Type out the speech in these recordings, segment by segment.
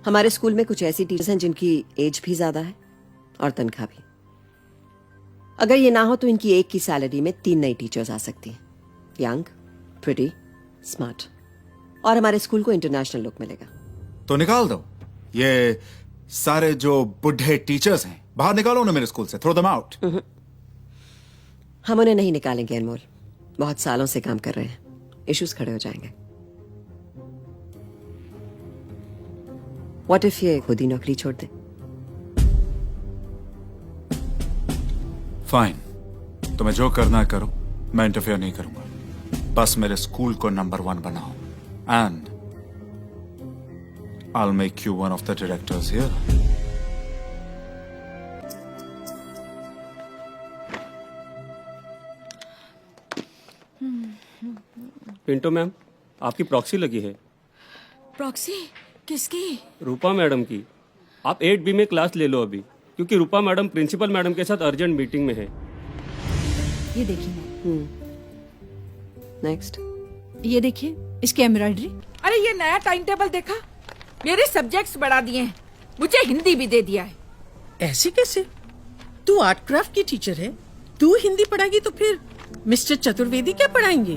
हमारे स्कूल में कुछ ऐसी टीचर्स हैं जिनकी एज भी ज्यादा है और तनख्वाह भी। अगर ये ना हो तो इनकी एक की सैलरी में 3 नई टीचर्स आ सकती हैं। यंग, प्रिटी, स्मार्ट, और हमारे स्कूल को इंटरनेशनल लुक मिलेगा। तो निकाल दो ये सारे जो बुढ़े टीचर्स हैं, बाहर निकालो उन्हें मेरे स्कूल से, थ्रो देम आउट। हम उन्हें नहीं निकालेंगे अनमोल, बहुत सालों से काम कर रहे हैं, इश्यूज खड़े हो जाएंगे। व्हाट इफ ये खुद ही नौकरी छोड़ दे? फाइन, तुम्हें जो करना है करो, मैं इंटरफेयर नहीं करूंगा। बस मेरे स्कूल को नंबर 1 बनाओ and I'll make you one of the directors here. Pinto ma'am, आपकी प्रॉक्सी लगी है। प्रॉक्सी किसकी? रूपा मैडम की। आप 8B में क्लास ले लो अभी, क्योंकि रूपा मैडम प्रिंसिपल मैडम के साथ अर्जेंट मीटिंग में है। ये देखिए नेक्स्ट। ये देखिए इसकी एम्ब्रॉयडरी। अरे ये नया टाइम टेबल देखा? मेरे सब्जेक्ट्स बढ़ा दिए हैं, मुझे हिंदी भी दे दिया है। ऐसे कैसे? तू आर्ट क्राफ्ट की टीचर है, तू हिंदी पढ़ाएगी तो फिर मिस्टर चतुर्वेदी क्या पढ़ाएंगे?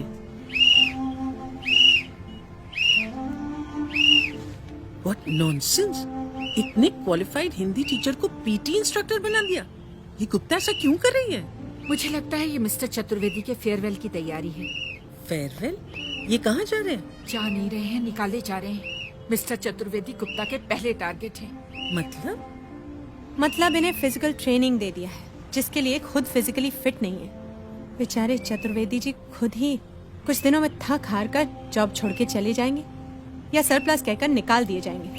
What nonsense! इतने क्वालिफाइड हिंदी टीचर को पीटी इंस्ट्रक्टर बना दिया। ये गुप्ता ऐसा क्यों कर रही है? मुझे लगता है ये मिस्टर चतुर्वेदी के फेयरवेल की तैयारी है। फेयरवेल? ये कहाँ जा रहे हैं? जा नहीं रहे हैं, निकाले जा रहे हैं। मिस्टर चतुर्वेदी गुप्ता के पहले टारगेट हैं। मतलब इन्हें फिजिकल ट्रेनिंग दे दिया है, जिसके लिए खुद फिजिकली फिट नहीं है। बेचारे चतुर्वेदी जी खुद ही कुछ दिनों में थक हार कर जॉब छोड़ के चले जाएंगे या सरप्लस कहकर निकाल दिए जाएंगे।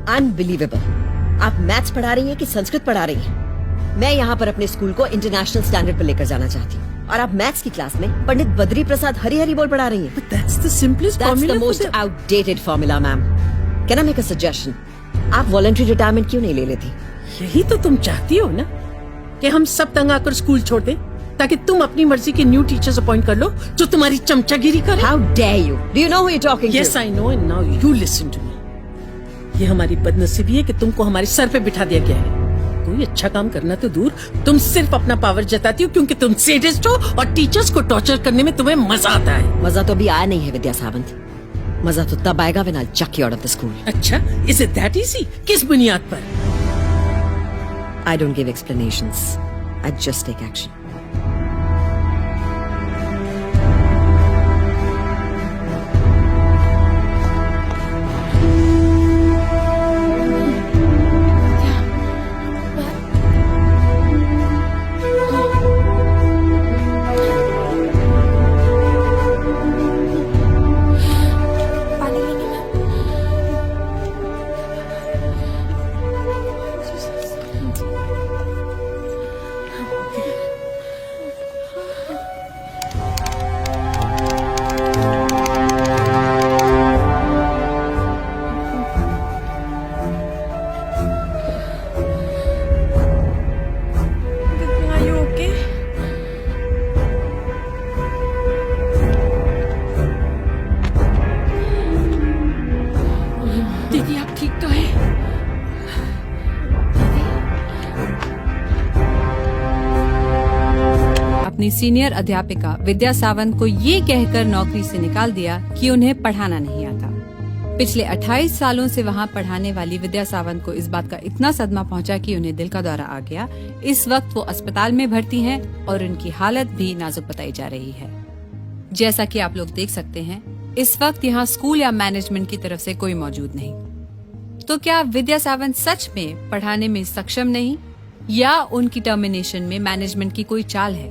अनबिलीवेबल। आप मैथ्स पढ़ा रही हैं कि संस्कृत पढ़ा रही हैं? मैं यहाँ पर अपने स्कूल को इंटरनेशनल स्टैंडर्ड पर लेकर जाना चाहती हूँ, और आप मैथ्स की क्लास में पंडित बद्री प्रसाद हरिहरि बोल पढ़ा रही हैं। But that's the simplest That's formula the for most the- outdated formula, ma'am. Can I make a suggestion? आप वॉलंटरी रिटायरमेंट क्यों नहीं ले लेती? यही तो तुम चाहती हो ना, कि हम सब तंग आकर स्कूल छोड़ दें, ताकि तुम अपनी मर्जी के न्यू टीचर्स अपॉइंट कर लो जो तुम्हारी चमचागिरी करे। How dare you? Do you know who you're talking Yes, to? I know, and now you listen to me. ये हमारी बदनसीबी है कि तुमको हमारे सर पे बिठा दिया गया है। कोई अच्छा काम करना तो दूर, तुम सिर्फ अपना पावर जताती हो क्योंकि तुम सैडिस्ट हो और टीचर्स को टॉर्चर करने में तुम्हें मजा आता है। मजा तो अभी आया नहीं है विद्या सावंत। मजा तो तब आएगा when I'll chuck you out of the school. अच्छा, is it that easy? किस बुनियाद पर? I don't give explanations. I just take action. Are you okay? दीदी आप ठीक तो है? अपनी सीनियर अध्यापिका विद्या सावंत को ये कहकर नौकरी से निकाल दिया कि उन्हें पढ़ाना नहीं आता। पिछले 28 सालों से वहाँ पढ़ाने वाली विद्या सावंत को इस बात का इतना सदमा पहुँचा कि उन्हें दिल का दौरा आ गया। इस वक्त वो अस्पताल में भर्ती हैं और उनकी हालत भी नाजुक बताई जा रही है। जैसा कि आप लोग देख सकते हैं, इस वक्त यहाँ स्कूल या मैनेजमेंट की तरफ से कोई मौजूद नहीं। तो क्या विद्या सावंत सच में पढ़ाने में सक्षम नहीं, या उनकी टर्मिनेशन में मैनेजमेंट की कोई चाल है?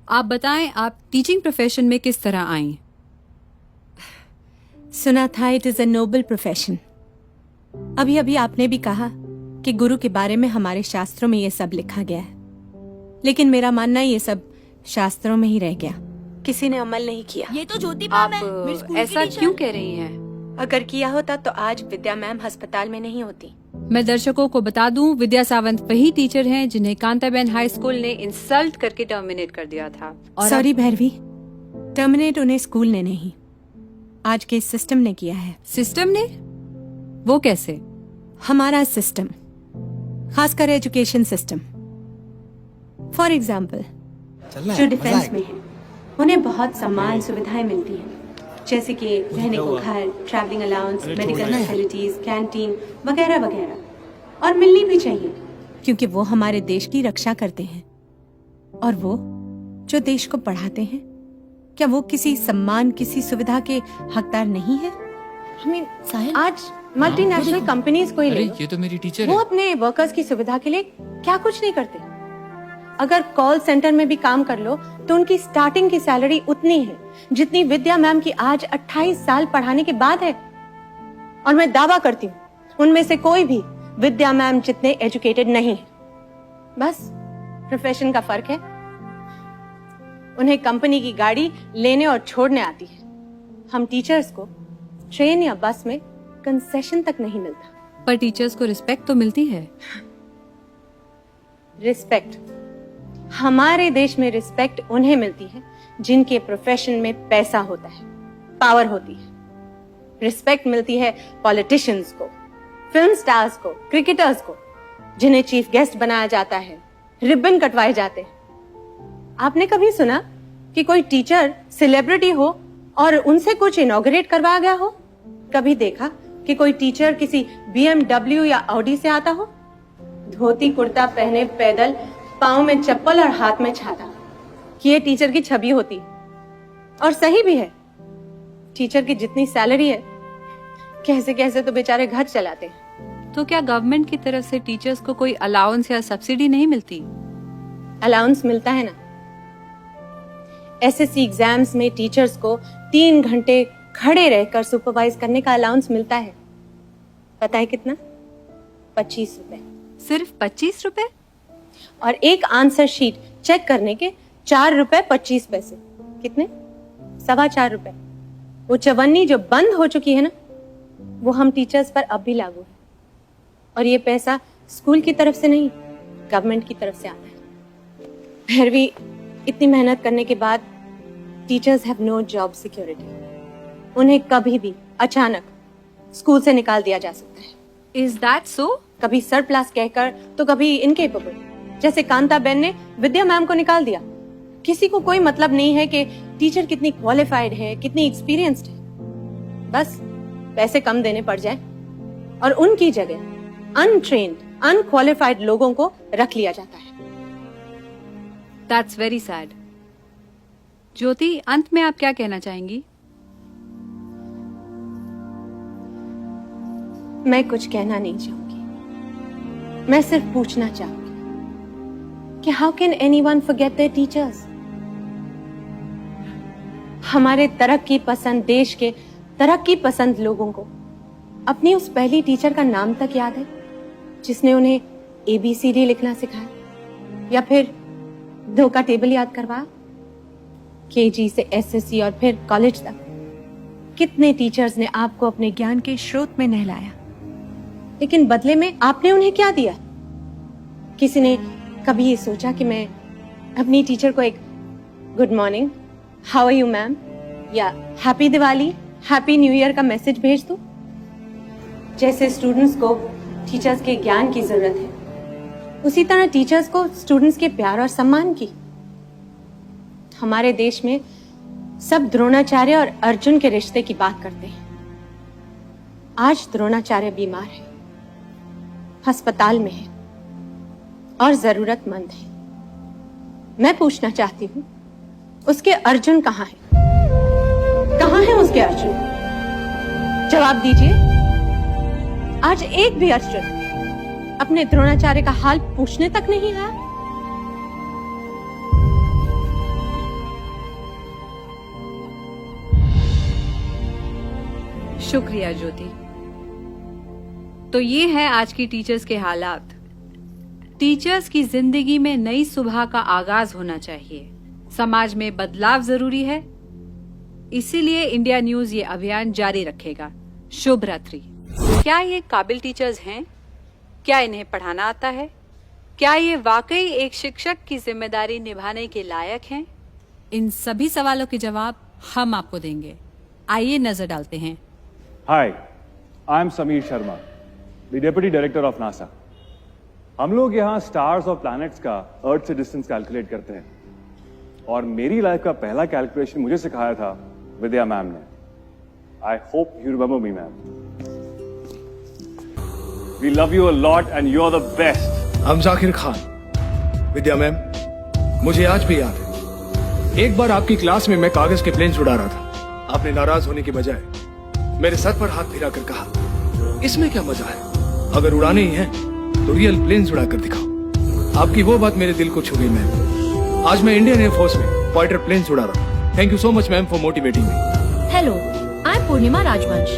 आप बताएं, आप टीचिंग प्रोफेशन में किस तरह आई? सुना था it is a noble profession. अभी अभी आपने भी कहा कि गुरु के बारे में हमारे शास्त्रों में ये सब लिखा गया है, लेकिन मेरा मानना ये सब शास्त्रों में ही रह गया, किसी ने अमल नहीं किया। ये तो ज्योति मैम है, मेरी आप स्कूल की ऐसा टीचर। क्यों कह रही हैं? अगर किया होता तो आज विद्या मैम अस्पताल में नहीं होती। मैं दर्शकों को बता दूं, विद्या सावंत वही टीचर हैं जिन्हें कांताबेन हाई स्कूल ने इंसल्ट करके टर्मिनेट कर दिया था। और सॉरी भैरवी, टर्मिनेट उन्हें स्कूल ने नहीं, आज के सिस्टम ने किया है। सिस्टम ने? वो कैसे? हमारा सिस्टम, खासकर एजुकेशन सिस्टम। फॉर एग्जाम्पल, जो डिफेंस में है उन्हें बहुत सम्मान सुविधाएं मिलती हैं, जैसे कि रहने को घर, travelling allowance, medical facilities, canteen वगैरह वगैरह, और मिलनी भी चाहिए क्योंकि वो हमारे देश की रक्षा करते हैं। और वो जो देश को पढ़ाते हैं, क्या वो किसी सम्मान, किसी सुविधा के हकदार नहीं है? आज मल्टीनेशनल कंपनीज को ही ले लो, ये तो मेरी टीचर वो है। अपने वर्कर्स की सुविधा के लिए क्या कुछ नहीं करते। अगर कॉल सेंटर में भी काम कर लो तो उनकी स्टार्टिंग की सैलरी उतनी है जितनी विद्या मैम की आज 28 साल पढ़ाने के बाद है। और मैं दावा करती हूँ उनमें से कोई भी विद्या मैम जितने एजुकेटेड नहीं है। बस प्रोफेशन का फर्क है। उन्हें कंपनी की गाड़ी लेने और छोड़ने आती है। हम टीचर्स को ट्रेन या बस में कंसेशन तक नहीं मिलता। पर टीचर्स को रिस्पेक्ट तो मिलती है। रिस्पेक्ट, हमारे देश में रिस्पेक्ट उन्हें मिलती है जिनके प्रोफेशन में पैसा होता है, पावर होती है। रिस्पेक्ट मिलती है पॉलिटिशियंस को, फिल्म स्टार्स को, क्रिकेटर्स को, जिन्हें चीफ गेस्ट बनाया जाता है, रिबन कटवाए जाते हैं। आपने कभी सुना कि कोई टीचर सेलिब्रिटी हो और उनसे कुछ इनॉग्रेट करवाया गया हो? कभी देखा कि कोई टीचर किसी BMW या ऑडी से आता हो? धोती कुर्ता पहने पैदल, पाँव में चप्पल और हाथ में छाता, कि ये टीचर की छवि होती। और सही भी है। टीचर की जितनी सैलरी है, कैसे कैसे तो बेचारे घर चलाते हैं। तो क्या गवर्नमेंट की तरफ से टीचर्स को कोई अलाउंस या सब्सिडी नहीं मिलती? अलाउंस मिलता है ना। SSC एग्जाम्स में टीचर्स को 3 घंटे खड़े रहकर सुपरवाइज करने का अलाउंस मिलता है। पता है कितना? 25 रुपए। सिर्फ 25 रुपए? और एक आंसर शीट चेक करने के 4 रुपए 25 पैसे। कितने? 4.25 रुपए। वो चवन्नी जो बंद हो चुकी है ना, वो हम टीचर्स पर अब भी लागू है। और ये पैसा स्कूल की तरफ से नहीं, गवर्नमेंट की तरफ से आता है। भैरवी, इतनी मेहनत करने के बाद teachers have no job security. उन्हें कभी भी अचानक स्कूल से निकाल दिया जा सकता है। Is that so? कभी सरप्लस कहकर तो कभी इनकेपेबल, जैसे कांताबेन ने विद्या मैम को निकाल दिया। किसी को कोई मतलब नहीं है कि टीचर कितनी क्वालिफाइड है, कितनी एक्सपीरियंस्ड है। बस पैसे कम देने पड़ जाए और उनकी जगह अनट्रेन्ड, अनक्वालिफाइड लोगों को रख लिया जाता है। That's very sad. ज्योति, अंत में आप क्या कहना चाहेंगी? मैं कुछ कहना नहीं चाहूंगी। मैं सिर्फ पूछना चाहूंगी कि how can anyone forget there teachers? हमारे तरक्की पसंद देश के तरक्की पसंद लोगों को अपनी उस पहली टीचर का नाम तक याद है जिसने उन्हें ABCD लिखना सिखाया, या फिर 2 का टेबल याद करवाया। KG से SSC और फिर कॉलेज तक कितने टीचर्स ने आपको अपने ज्ञान के स्रोत में नहलाया, लेकिन बदले में आपने उन्हें क्या दिया? किसी ने कभी ये सोचा कि मैं अपनी टीचर को एक good morning, how are you ma'am, या happy Diwali, happy new year का मैसेज भेज दूं? जैसे स्टूडेंट्स को टीचर्स के ज्ञान की जरूरत है, उसी तरह टीचर्स को स्टूडेंट्स के प्यार और सम्मान की। हमारे देश में सब द्रोणाचार्य और अर्जुन के रिश्ते की बात करते हैं। आज द्रोणाचार्य बीमार है, अस्पताल में है और जरूरतमंद है। मैं पूछना चाहती हूँ, उसके अर्जुन कहाँ हैं? कहाँ हैं उसके अर्जुन? जवाब दीजिए। आज एक भी अर्जुन अपने द्रोणाचार्य का हाल पूछने तक नहीं आया। शुक्रिया ज्योति। तो ये है आज की टीचर्स के हालात। टीचर्स की जिंदगी में नई सुबह का आगाज होना चाहिए। समाज में बदलाव जरूरी है, इसीलिए इंडिया न्यूज ये अभियान जारी रखेगा। शुभ रात्रि। क्या ये काबिल टीचर्स हैं? क्या इन्हें पढ़ाना आता है? क्या ये वाकई एक शिक्षक की जिम्मेदारी निभाने के लायक हैं? इन सभी सवालों के जवाब हम आपको देंगे। आइए नजर डालते हैं। Hi, I am Sameer Sharma, the deputy director of NASA. हम लोग यहाँ स्टार्स और प्लैनेट्स का अर्थ से डिस्टेंस कैलकुलेट करते हैं, और मेरी लाइफ का पहला कैलकुलेशन मुझे सिखाया था विद्या मैम ने। I hope you remember me ma'am. We love you a lot and you are the best. हम जाकिर खान। विद्या मैम, मुझे आज भी याद है, एक बार आपकी क्लास में मैं कागज के प्लेन्स उड़ा रहा था। आपने नाराज होने के बजाय मेरे सर पर हाथ फिरा कर कहा, इसमें क्या मजा है, अगर उड़ाने ही है तो रियल प्लेन्स उड़ा कर दिखाओ। आपकी वो बात मेरे दिल को छू गई मैम। आज मैं इंडियन एयरफोर्स में फाइटर प्लेन्स उड़ा रहा हूँ। Thank you so much ma'am for motivating me. Hello, I am Purnima Rajvansh,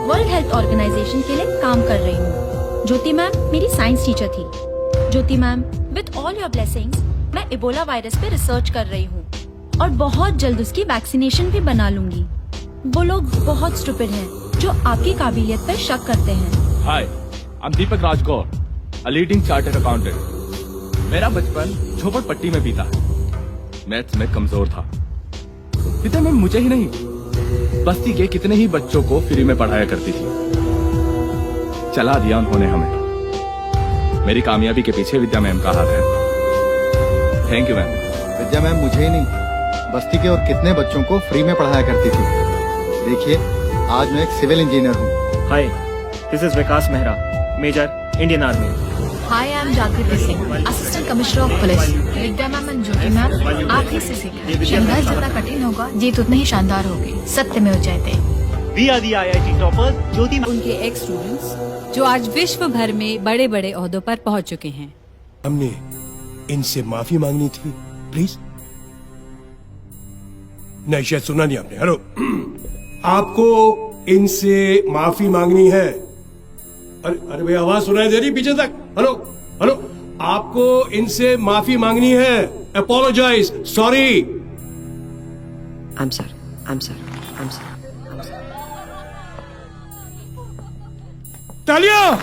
world health organisation के लिए काम कर रही हूँ। ज्योति मैम मेरी साइंस टीचर थी। Jyoti ma'am, with all your blessings मैं इबोला वायरस पे रिसर्च कर रही हूँ और बहुत जल्द उसकी वैक्सीनेशन भी बना लूंगी। वो लोग बहुत स्टूपिड हैं जो आपकी काबिलियत पर शक करते हैं। Hi, I am Deepak Rajgaur, a leading chartered accountant. मेरा बचपन झोपड़पट्टी में बीता है। मैथ्स में कमजोर था। पिता मैम मुझे ही नहीं, बस्ती के कितने ही बच्चों को फ्री में पढ़ाया करती थी। चला दिया उन्होंने हमें। मेरी कामयाबी के पीछे विद्या मैम का हाथ है। Thank you ma'am. Vidya ma'am मुझे ही नहीं, बस्ती के और कितने बच्चों को फ्री में पढ़ाया करती थी। देखिए, आज मैं एक सिविल इंजीनियर हूँ। Hi, this is Vikas Mehra, major Indian army. Hi, I am Jagriti Singh, assistant commissioner of police. Vidya ma'am and Jyoti ma'am, आप ही से सीखा। संघर्ष जितना कठिन होगा, जीत उतनी ही शानदार होगी। सत्य में उच्चैते। We are the IIT toppers, Jyoti. उनके एक्स स्टूडेंट्स जो आज विश्व भर में बड़े बड़े ओहदों पर पहुंच चुके हैं। हमने इनसे माफी मांगनी थी, प्लीज। नहीं, शायद सुना नहीं आपने। हेलो, आपको इनसे माफी मांगनी है। अरे भैया, आवाज सुनाई दे रही पीछे तक? हेलो हेलो, आपको इनसे माफी मांगनी है। Apologise, sorry. I'm sorry. I'm sorry. I'm sorry. I'm sorry. तालियां!